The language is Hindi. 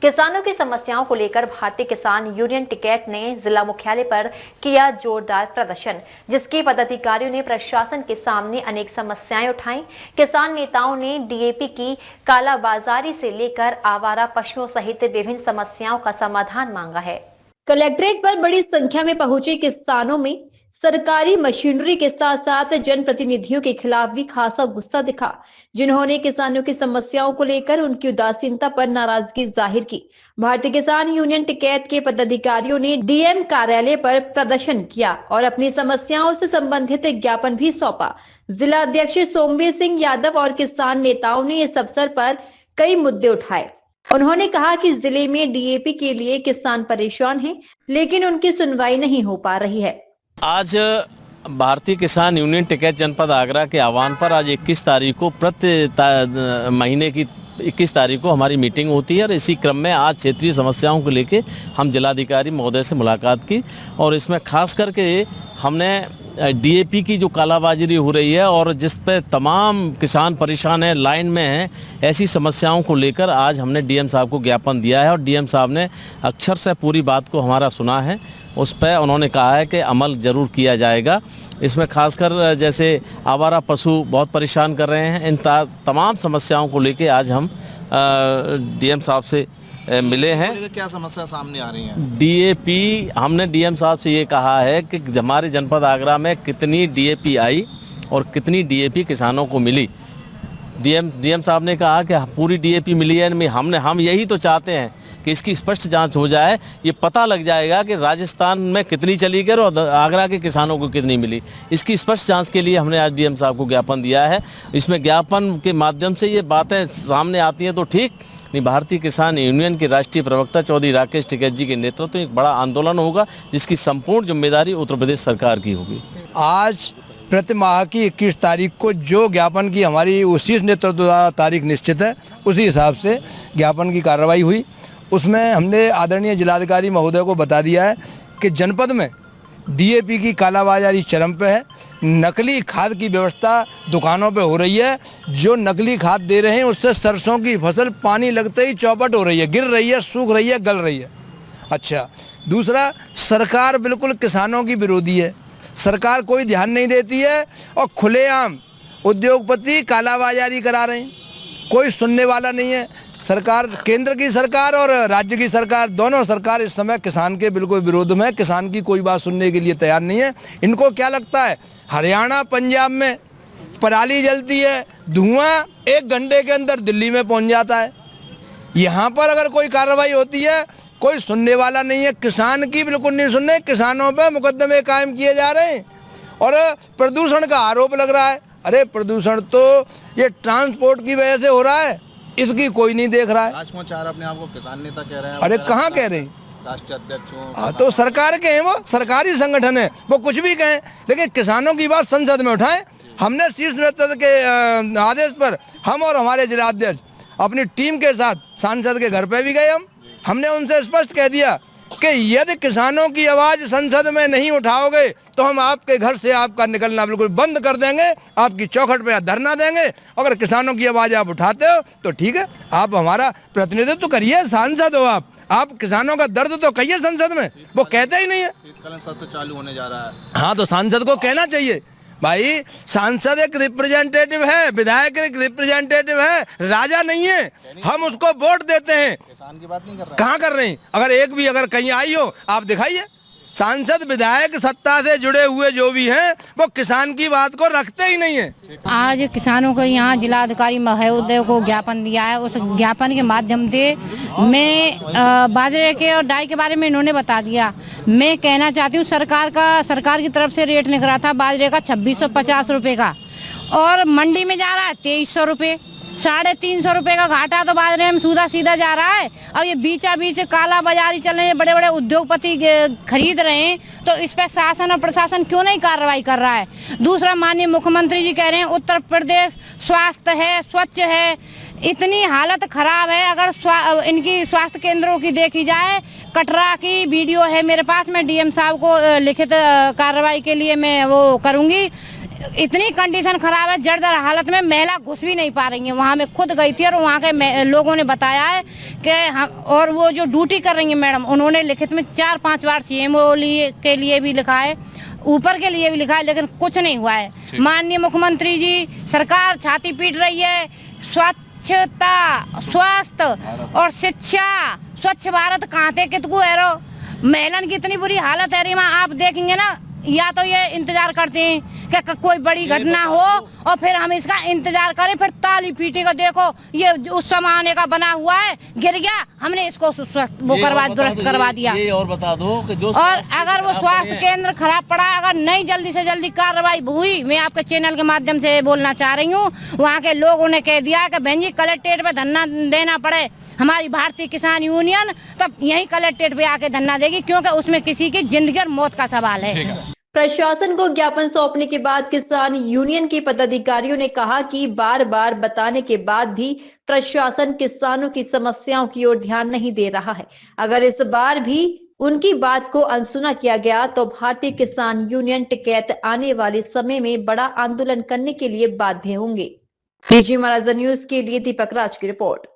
किसानों की समस्याओं को लेकर भारतीय किसान यूनियन टिकैत ने जिला मुख्यालय पर किया जोरदार प्रदर्शन, जिसके पदाधिकारियों ने प्रशासन के सामने अनेक समस्याएं उठाई। किसान नेताओं ने डीएपी की कालाबाजारी से लेकर आवारा पशुओं सहित विभिन्न समस्याओं का समाधान मांगा है। कलेक्ट्रेट पर बड़ी संख्या में पहुंचे किसानों में सरकारी मशीनरी के साथ साथ जनप्रतिनिधियों के खिलाफ भी खासा गुस्सा दिखा, जिन्होंने किसानों की समस्याओं को लेकर उनकी उदासीनता पर नाराजगी जाहिर की। भारतीय किसान यूनियन टिकैत के पदाधिकारियों ने डीएम कार्यालय पर प्रदर्शन किया और अपनी समस्याओं से संबंधित ज्ञापन भी सौंपा। जिला अध्यक्ष सोमवीर सिंह यादव और किसान नेताओं ने इस अवसर पर कई मुद्दे उठाए। उन्होंने कहा कि जिले में डीएपी के लिए किसान परेशान हैं, लेकिन उनकी सुनवाई नहीं हो पा रही है। आज भारतीय किसान यूनियन टिकैत जनपद आगरा के आह्वान पर आज 21 तारीख को प्रति महीने की 21 तारीख को हमारी मीटिंग होती है और इसी क्रम में आज क्षेत्रीय समस्याओं को लेके हम जिलाधिकारी महोदय से मुलाकात की और इसमें खास करके हमने डीएपी की जो कालाबाजारी हो रही है और जिस पे तमाम किसान परेशान हैं, लाइन में हैं, ऐसी समस्याओं को लेकर आज हमने डीएम साहब को ज्ञापन दिया है और डीएम साहब ने अक्षर से पूरी बात को हमारा सुना है। उस पर उन्होंने कहा है कि अमल ज़रूर किया जाएगा। इसमें खासकर जैसे आवारा पशु बहुत परेशान कर रहे हैं, इन तमाम समस्याओं को लेके आज हम डीएम साहब से मिले हैं। क्या समस्या सामने आ रही है? डीएपी, हमने डीएम साहब से ये कहा है कि हमारे जनपद आगरा में कितनी डीएपी आई और कितनी डीएपी किसानों को मिली। डीएम साहब ने कहा कि पूरी डीएपी मिली है। हम यही तो चाहते हैं कि इसकी स्पष्ट जांच हो जाए, ये पता लग जाएगा कि राजस्थान में कितनी चली गई और आगरा के किसानों को कितनी मिली। इसकी स्पष्ट जांच के लिए हमने आज डीएम साहब को ज्ञापन दिया है। इसमें ज्ञापन के माध्यम से ये बातें सामने आती हैं तो ठीक नहीं। भारतीय किसान यूनियन के राष्ट्रीय प्रवक्ता चौधरी राकेश टिकैत जी के नेतृत्व में एक बड़ा आंदोलन होगा, जिसकी संपूर्ण जिम्मेदारी उत्तर प्रदेश सरकार की होगी। आज प्रति माह की 21 तारीख को जो ज्ञापन की हमारी उसी नेतृत्व द्वारा तारीख निश्चित है, उसी हिसाब से ज्ञापन की कार्रवाई हुई। उसमें हमने आदरणीय जिलाधिकारी महोदय को बता दिया है कि जनपद में डीएपी की कालाबाजारी चरम पे है। नकली खाद की व्यवस्था दुकानों पे हो रही है। जो नकली खाद दे रहे हैं उससे सरसों की फसल पानी लगते ही चौपट हो रही है, गिर रही है, सूख रही है, गल रही है। अच्छा, दूसरा, सरकार बिल्कुल किसानों की विरोधी है। सरकार कोई ध्यान नहीं देती है और खुलेआम उद्योगपति कालाबाजारी करा रहे हैं, कोई सुनने वाला नहीं है। सरकार, केंद्र की सरकार और राज्य की सरकार, दोनों सरकार इस समय किसान के बिल्कुल विरोध में, किसान की कोई बात सुनने के लिए तैयार नहीं है। इनको क्या लगता है हरियाणा पंजाब में पराली जलती है, धुआं 1 घंटे के अंदर दिल्ली में पहुंच जाता है। यहाँ पर अगर कोई कार्रवाई होती है कोई सुनने वाला नहीं है। किसान की बिल्कुल नहीं सुनने, किसानों पर मुकदमे कायम किए जा रहे हैं और प्रदूषण का आरोप लग रहा है। अरे प्रदूषण तो ये ट्रांसपोर्ट की वजह से हो रहा है, इसकी कोई नहीं देख रहा है। राजकुमार अपने आप को किसान नेता कह रहे हैं। अरे कहाँ कह रहे हैं? राष्ट्रीय अध्यक्ष हाँ, तो सरकार के हैं, वो सरकारी संगठन है, वो कुछ भी कहें, लेकिन किसानों की बात संसद में उठाएं। हमने शीर्ष नेतृत्व के आदेश पर हम और हमारे जिलाध्यक्ष अपनी टीम के साथ सांसद के घर पे भी गए। हमने उनसे स्पष्ट कह दिया कि यदि किसानों की आवाज़ संसद में नहीं उठाओगे तो हम आपके घर से आपका निकलना बिल्कुल बंद कर देंगे, आपकी चौखट पे धरना देंगे। अगर किसानों की आवाज़ आप उठाते हो तो ठीक है, आप हमारा प्रतिनिधित्व करिए, सांसद हो आप किसानों का दर्द तो कहिए संसद में, वो कहते ही नहीं है। शीतकालीन सत्र चालू होने जा रहा है। हाँ, तो सांसद को कहना चाहिए भाई, सांसद एक रिप्रेजेंटेटिव है, विधायक एक रिप्रेजेंटेटिव है, राजा नहीं है। हम उसको वोट देते हैं, किसान की बात नहीं कर रहे। कहाँ कर रहे हैं? अगर कहीं आई हो आप दिखाइए। सांसद विधायक सत्ता से जुड़े हुए जो भी हैं वो किसान की बात को रखते ही नहीं है। आज किसानों को यहाँ जिलाधिकारी महोदय को ज्ञापन दिया है। उस ज्ञापन के माध्यम से मैं बाजरे के और डाई के बारे में इन्होंने बता दिया। मैं कहना चाहती हूँ सरकार की तरफ से रेट निकला था बाजरे का 2650 रुपये का और मंडी में जा रहा है 2300 रुपये। 350 रुपये का घाटा तो बाजरे में सीधा जा रहा है। अब ये बीच काला बाजारी चल रही है, बड़े बड़े उद्योगपति खरीद रहे हैं, तो इस पर शासन और प्रशासन क्यों नहीं कार्रवाई कर रहा है? दूसरा, माननीय मुख्यमंत्री जी कह रहे हैं उत्तर प्रदेश स्वास्थ्य है, स्वच्छ है, इतनी हालत खराब है। अगर इनकी स्वास्थ्य केंद्रों की देखी जाए, कटरा की वीडियो है मेरे पास, मैं डीएम साहब को लिखित कार्रवाई के लिए मैं वो करूँगी। इतनी कंडीशन खराब है, जर्जर हालत में, महिला घुस भी नहीं पा रही है। वहाँ मैं खुद गई थी और वहाँ के लोगों ने बताया है कि और वो जो ड्यूटी कर रही है मैडम, उन्होंने लिखित में 4-5 बार सीएमओ के लिए भी लिखा है, ऊपर के लिए भी लिखा है, लेकिन कुछ नहीं हुआ है। माननीय मुख्यमंत्री जी, सरकार छाती पीट रही है। स्वच्छता, स्वास्थ्य और शिक्षा, स्वच्छ भारत कहाँ थे कितकू है रो, महिलन की इतनी बुरी हालत है रीमा, आप देखेंगे ना, या तो ये इंतजार करते हैं कि कोई बड़ी घटना हो और फिर हम इसका इंतजार करें, फिर ताली पीटे का देखो ये उस जमाने का बना हुआ है, गिर गया, हमने इसको वो दुरुस्त करवा दिया। ये और बता दो कि जो और अगर वो स्वास्थ्य केंद्र खराब पड़ा, अगर नहीं जल्दी से जल्दी कार्रवाई हुई, मैं आपके चैनल के माध्यम से बोलना चाह रही हूँ, वहाँ के लोगों ने कह दिया कि बहन जी कलेक्ट्रेट पे धरना देना पड़े, हमारी भारतीय किसान यूनियन तब यही कलेक्ट्रेट पे आके धरना देगी, क्योंकि उसमें किसी की जिंदगी और मौत का सवाल है। प्रशासन को ज्ञापन सौंपने के बाद किसान यूनियन के पदाधिकारियों ने कहा कि बार बार बताने के बाद भी प्रशासन किसानों की समस्याओं की ओर ध्यान नहीं दे रहा है। अगर इस बार भी उनकी बात को अनसुना किया गया तो भारतीय किसान यूनियन टिकैत आने वाले समय में बड़ा आंदोलन करने के लिए बाध्य होंगे। डीजी महाराजा न्यूज के लिए दीपक राज की रिपोर्ट।